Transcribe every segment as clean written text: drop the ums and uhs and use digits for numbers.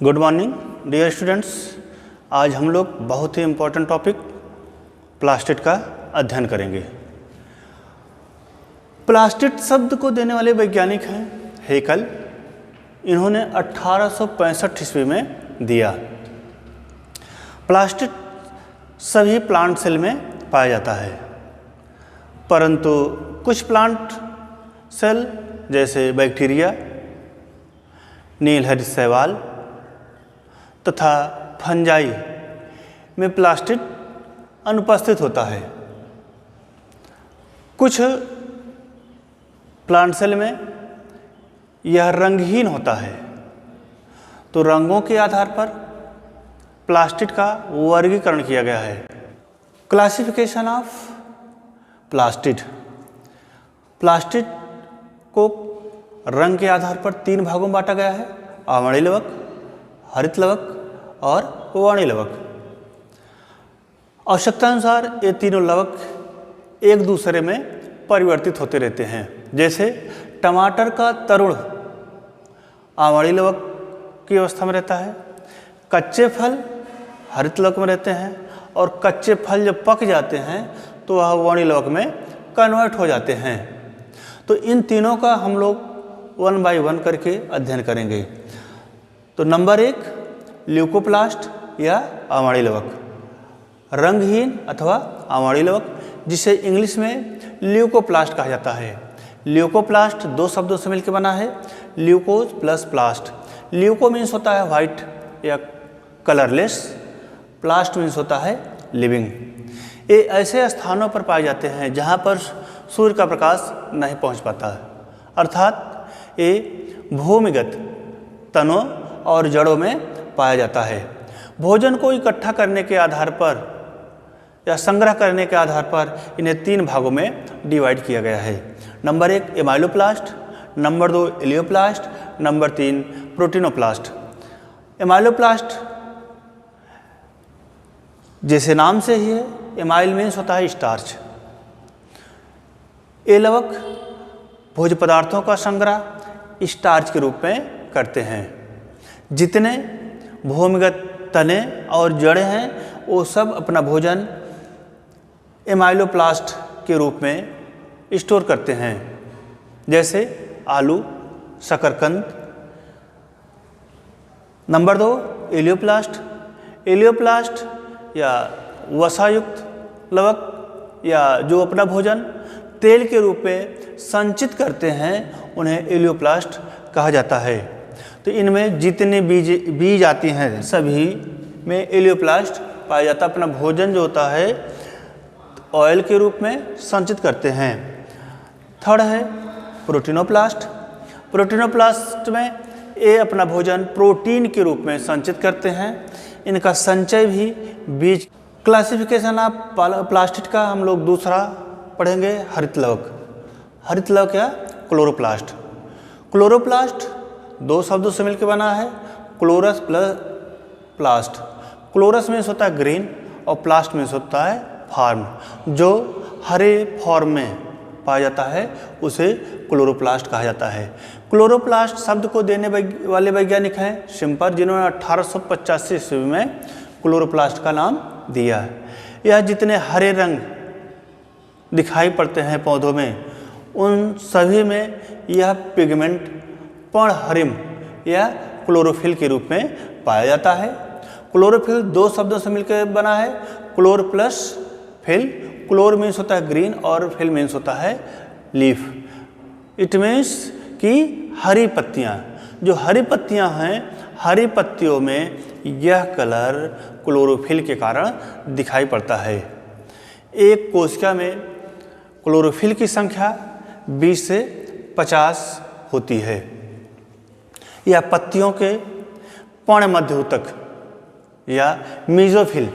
Good morning dear students. आज हम लोग बहुत ही इम्पोर्टेंट टॉपिक प्लास्टिड का अध्ययन करेंगे। प्लास्टिड शब्द को देने वाले वैज्ञानिक हैं हेकल। इन्होंने 1865 ईस्वी में दिया। प्लास्टिड सभी प्लांट सेल में पाया जाता है, परंतु कुछ प्लांट सेल जैसे बैक्टीरिया, नीलहरित शैवाल तथा फंजाई में प्लास्टिड अनुपस्थित होता है। कुछ प्लांट सेल में यह रंगहीन होता है, तो रंगों के आधार पर प्लास्टिड का वर्गीकरण किया गया है। Classification of plastid. प्लास्टिड को रंग के आधार पर 3 भागों में बांटा गया है: आवर्णी लवक, हरित लवक और वर्णी लवक। आवश्यकतानुसार ये तीनों लवक एक दूसरे में परिवर्तित होते रहते हैं। जैसे टमाटर का तरुण आवर्णी लवक की अवस्था में रहता है, कच्चे फल हरित लवक में रहते हैं और कच्चे फल जब पक जाते हैं तो वह वर्णी लवक में कन्वर्ट हो जाते हैं। तो इन तीनों का हम लोग 1 बाय 1 करके अध्ययन करेंगे। तो नंबर 1 ल्यूकोप्लास्ट या आवर्णी लवक, रंगहीन अथवा आवर्णी लवक, जिसे इंग्लिश में ल्यूकोप्लास्ट कहा जाता है। ल्यूकोप्लास्ट 2 शब्दों से मिलकर बना है, ल्यूकोज प्लस प्लास्ट। ल्यूको मीन्स होता है वाइट या कलरलेस, प्लास्ट मीन्स होता है लिविंग। ये ऐसे स्थानों पर पाए जाते हैं जहाँ पर सूर्य का प्रकाश नहीं पहुँच पाता है, अर्थात ये भूमिगत तनों और जड़ों में पाया जाता है। भोजन को इकट्ठा करने के आधार पर या संग्रह करने के आधार पर इन्हें 3 भागों में डिवाइड किया गया है। Number 1 amyloplast, number 2 elaioplast, number 3 प्रोटीनोप्लास्ट। Amyloplast जैसे नाम से ही है, एमाइल मीन्स होता है स्टार्च। ये लवक भोज्य पदार्थों का संग्रह स्टार्च के रूप में करते हैं। जितने भूमिगत तने और जड़ें हैं वो सब अपना भोजन एमाइलोप्लास्ट के रूप में स्टोर करते हैं, जैसे आलू, शकरकंद। Number 2 elaioplast. इलियोप्लास्ट या वसायुक्त लवक या जो अपना भोजन तेल के रूप में संचित करते हैं उन्हें इलियोप्लास्ट कहा जाता है। तो इनमें जितने बीज आती हैं सभी में इलियोप्लास्ट पाया जाता है। अपना भोजन जो होता है ऑयल के रूप में संचित करते हैं। थर्ड है प्रोटीनोप्लास्ट। प्रोटीनोप्लास्ट में ये अपना भोजन प्रोटीन के रूप में संचित करते हैं। इनका संचय भी बीज। क्लासिफिकेशन ऑफ प्लास्टिड का हम लोग दूसरा पढ़ेंगे हरित लवक। हरित लवक या क्लोरोप्लास्ट। क्लोरोप्लास्ट 2 शब्दों से मिलकर बना है, क्लोरस प्लस प्लास्ट। क्लोरस मीन्स होता है ग्रीन और प्लास्ट मीन्स होता है फॉर्म। जो हरे फॉर्म में पाया जाता है उसे क्लोरोप्लास्ट कहा जाता है। क्लोरोप्लास्ट शब्द को देने वाले वैज्ञानिक हैं शिम्पर, जिन्होंने 1885 ईस्वी में क्लोरोप्लास्ट का नाम दिया है। यह जितने हरे रंग दिखाई पड़ते हैं पौधों में, उन सभी में यह पिगमेंट पर्णहरिम या क्लोरोफिल के रूप में पाया जाता है। क्लोरोफिल 2 शब्दों से मिलकर बना है, क्लोर प्लस फिल। क्लोर मीन्स होता है ग्रीन और फिल मीन्स होता है लीफ। इट मीन्स कि हरी पत्तियाँ, जो हरी पत्तियाँ हैं, हरी पत्तियों में यह कलर क्लोरोफिल के कारण दिखाई पड़ता है। एक कोशिका में क्लोरोफिल की संख्या 20 से 50 होती है। यह पत्तियों के पर्णमध्य ऊतक या मीजोफिल,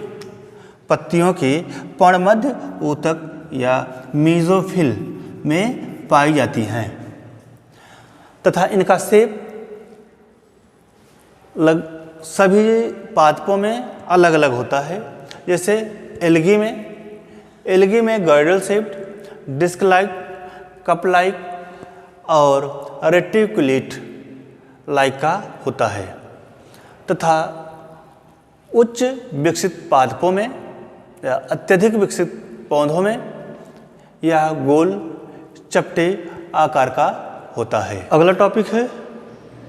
पत्तियों की पर्णमध्य ऊतक या मीजोफिल में पाई जाती हैं तथा इनका शेप सभी पादपों में अलग अलग होता है। जैसे एल्गी में girdle shaped, disc like, cup like और रेटिकुलेट लाइक का होता है। तथा उच्च विकसित पादपों में या अत्यधिक विकसित पौधों में यह गोल चपटे आकार का होता है। अगला टॉपिक है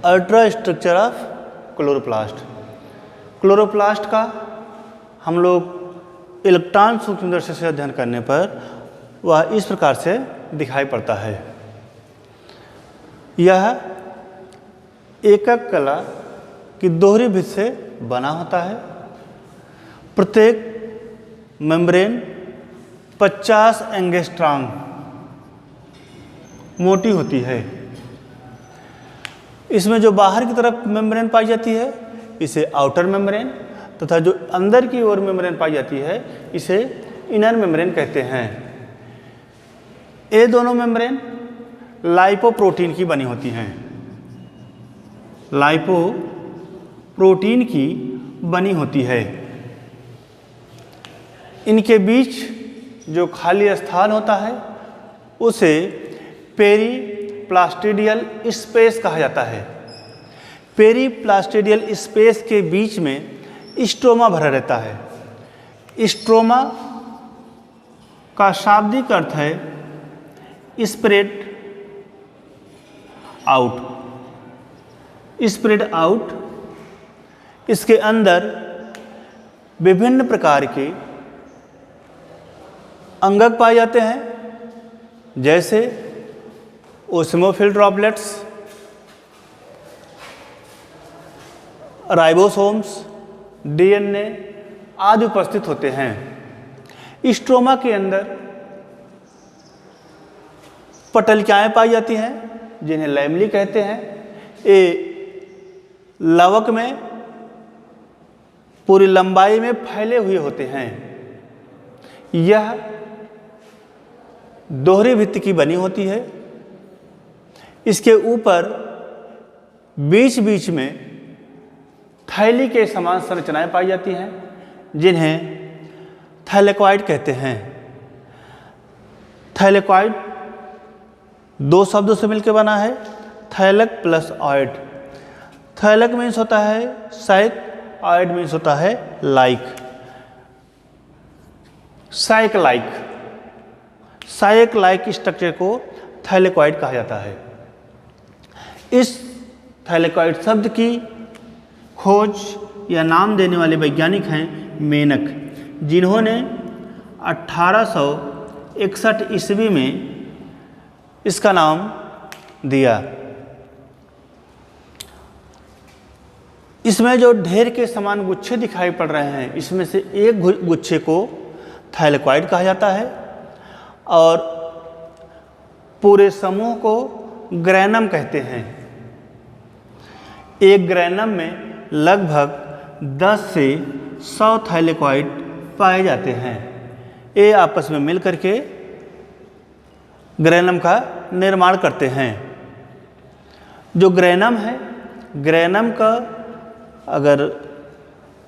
ultra structure of chloroplast. Chloroplast का हम लोग इलेक्ट्रॉन सूक्ष्मदर्शी से अध्ययन करने पर वह इस प्रकार से दिखाई पड़ता है। यह एकक कला की दोहरी भित्ति से बना होता है। प्रत्येक मेम्ब्रेन 50 एंगस्ट्रॉम मोटी होती है। इसमें जो बाहर की तरफ मेम्ब्रेन पाई जाती है इसे आउटर मेम्ब्रेन तथा जो अंदर की ओर मेम्ब्रेन पाई जाती है इसे इनर मेम्ब्रेन कहते हैं। ये दोनों मेम्ब्रेन लाइपोप्रोटीन की बनी होती हैं। लाइपोप्रोटीन की बनी होती है। इनके बीच जो खाली स्थान होता है उसे पेरीप्लास्टिडियल स्पेस कहा जाता है। पेरीप्लास्टिडियल स्पेस के बीच में स्ट्रोमा भरा रहता है। स्ट्रोमा का शाब्दिक अर्थ है स्प्रेड आउट। Spread out. इसके अंदर विभिन्न प्रकार के अंगक पाए जाते हैं जैसे ओस्मोफिल ड्रॉपलेट्स, राइबोसोम्स, डीएनए आदि उपस्थित होते हैं। स्ट्रोमा के अंदर पटलिकाएं पाई जाती हैं जिन्हें लैमली कहते हैं। ये लवक में पूरी लंबाई में फैले हुए होते हैं। यह दोहरी भित्ति की बनी होती है। इसके ऊपर बीच बीच में थैली के समान संरचनाएं पाई जाती हैं जिन्हें थैलेकॉइड कहते हैं। थैलेकॉइड दो शब्दों से मिलकर बना है, थैलक प्लस ऑइड। थैलक मीन्स होता है साइक, ऑइड मीन्स होता है लाइक, साइक लाइक। साइक लाइक स्ट्रक्चर को थैलेकॉइड कहा जाता है। इस थैलेकॉइड शब्द की खोज या नाम देने वाले वैज्ञानिक हैं मेनक, जिन्होंने 1861 ईस्वी में इसका नाम दिया। इसमें जो ढेर के समान गुच्छे दिखाई पड़ रहे हैं इसमें से एक गुच्छे को थैलेकॉइड कहा जाता है और पूरे समूह को ग्रैनम कहते हैं। एक ग्रैनम में लगभग 10 से 100 थैलेकॉइड पाए जाते हैं। ये आपस में मिल करके ग्रैनम का निर्माण करते हैं। जो ग्रैनम है, ग्रैनम का अगर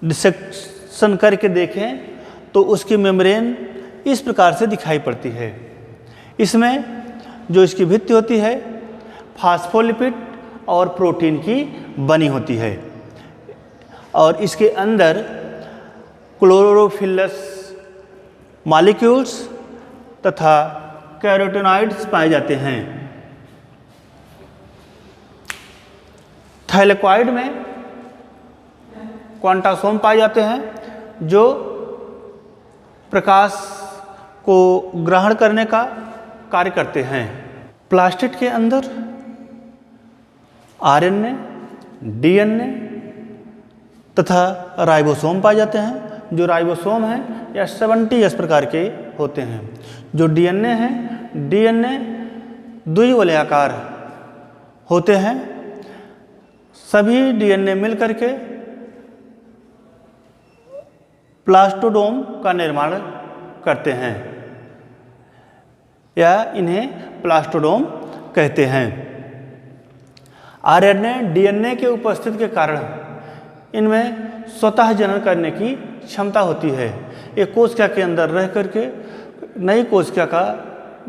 डिसेक्शन करके देखें तो उसकी मेम्ब्रेन इस प्रकार से दिखाई पड़ती है। इसमें जो इसकी भित्ति होती है फास्फोलिपिड और प्रोटीन की बनी होती है और इसके अंदर क्लोरोफिलस मॉलिक्यूल्स तथा कैरोटीनॉइड्स पाए जाते हैं। थैलेकॉइड में क्वांटासोम पाए जाते हैं जो प्रकाश को ग्रहण करने का कार्य करते हैं। प्लास्टिड के अंदर आरएनए, डीएनए तथा राइबोसोम पाए जाते हैं। जो राइबोसोम हैं या 70 प्रकार के होते हैं। जो डीएनए हैं, डीएनए द्विवलयाकार होते हैं। सभी डीएनए मिल करके प्लास्टोडोम का निर्माण करते हैं या इन्हें प्लास्टोडोम कहते हैं। आरएनए, डीएनए के उपस्थिति के कारण इनमें स्वतः जनन करने की क्षमता होती है। ये कोशिका के अंदर रह करके नई कोशिका का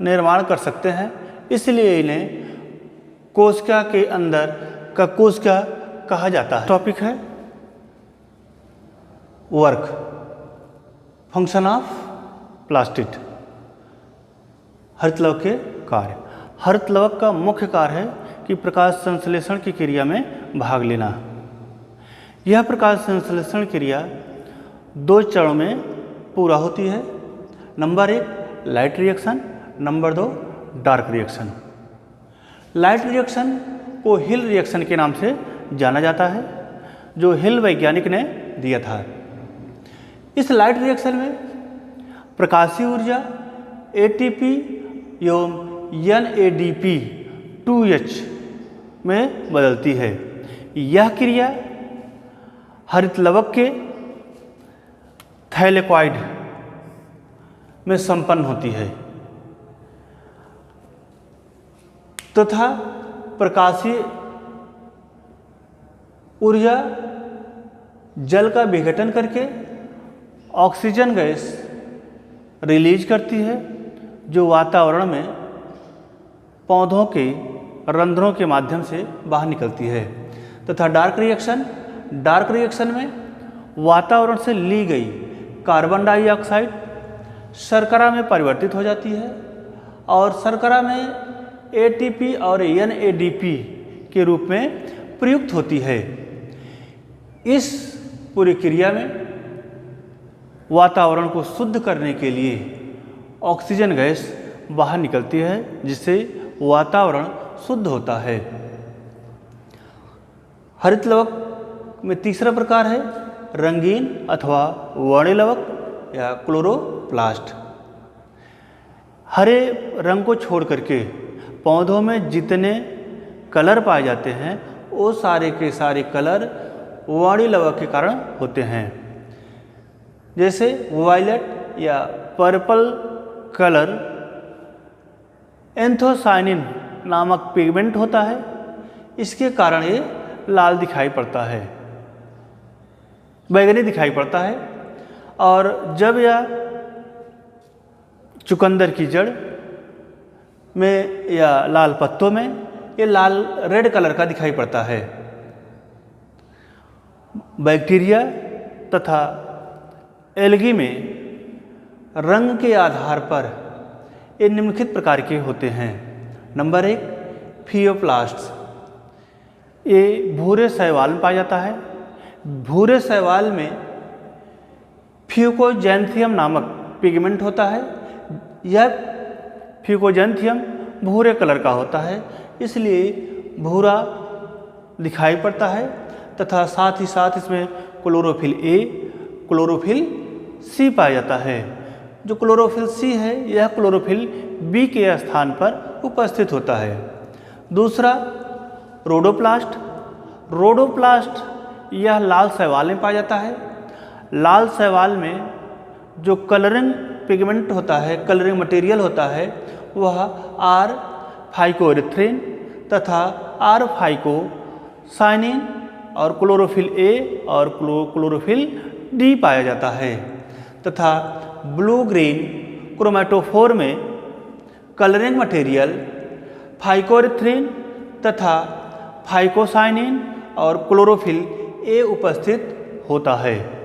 निर्माण कर सकते हैं, इसलिए इन्हें कोशिका के अंदर का कोशिका कहा जाता है। टॉपिक है वर्क, फंक्शन ऑफ प्लास्टिड। हरितलवक के कार्य। हरितलवक का मुख्य कार्य है कि प्रकाश संश्लेषण की क्रिया में भाग लेना। यह प्रकाश संश्लेषण क्रिया 2 चरणों में पूरा होती है। Number 1 light reaction, number 2 dark reaction. Light reaction को हिल रिएक्शन के नाम से जाना जाता है, जो हिल वैज्ञानिक ने दिया था। इस लाइट रिएक्शन में प्रकाशीय ऊर्जा ATP एवं NADP2H में बदलती है। यह क्रिया हरितलवक के थैलेकॉइड में संपन्न होती है तथा प्रकाशीय ऊर्जा जल का विघटन करके ऑक्सीजन गैस रिलीज करती है, जो वातावरण में पौधों के रंध्रों के माध्यम से बाहर निकलती है। तथा डार्क रिएक्शन में वातावरण से ली गई कार्बन डाइऑक्साइड शर्करा में परिवर्तित हो जाती है और शर्करा में ATP और NADP के रूप में प्रयुक्त होती है। इस पूरी क्रिया में वातावरण को शुद्ध करने के लिए ऑक्सीजन गैस बाहर निकलती है, जिससे वातावरण शुद्ध होता है। हरितलवक में तीसरा प्रकार है रंगीन अथवा वर्णिलवक या क्लोरोप्लास्ट। हरे रंग को छोड़ करके पौधों में जितने कलर पाए जाते हैं वो सारे के सारे कलर वर्णिलवक के कारण होते हैं। जैसे वायलेट या पर्पल कलर एंथोसायनिन नामक पिगमेंट होता है, इसके कारण ये लाल दिखाई पड़ता है, बैंगनी दिखाई पड़ता है। और जब यह चुकंदर की जड़ में या लाल पत्तों में ये लाल रेड कलर का दिखाई पड़ता है। बैक्टीरिया तथा एल्गी में रंग के आधार पर ये निम्नलिखित प्रकार के होते हैं। नंबर 1 फियोप्लास्ट्स, ये भूरे शैवाल में पाया जाता है। भूरे शैवाल में फ्यूकोजैंथियम नामक पिगमेंट होता है। यह फ्यूकोजैंथियम भूरे कलर का होता है, इसलिए भूरा दिखाई पड़ता है। तथा साथ ही साथ इसमें क्लोरोफिल A, क्लोरोफिल C पाया जाता है। जो क्लोरोफिल C है यह क्लोरोफिल B के स्थान पर उपस्थित होता है। दूसरा रोडोप्लास्ट। रोडोप्लास्ट यह लाल शैवाल में पाया जाता है। लाल शैवाल में जो कलरिंग पिगमेंट होता है, कलरिंग मटेरियल होता है, वह R फाइकोएरिथ्रिन तथा R फाइकोसाइनिन और क्लोरोफिल A और क्लोरोफिल D पाया जाता है। तथा ब्लू ग्रीन क्रोमेटोफोर में कलरिंग मटेरियल फाइकोएरिथ्रिन तथा फाइकोसाइनिन और क्लोरोफिल A उपस्थित होता है।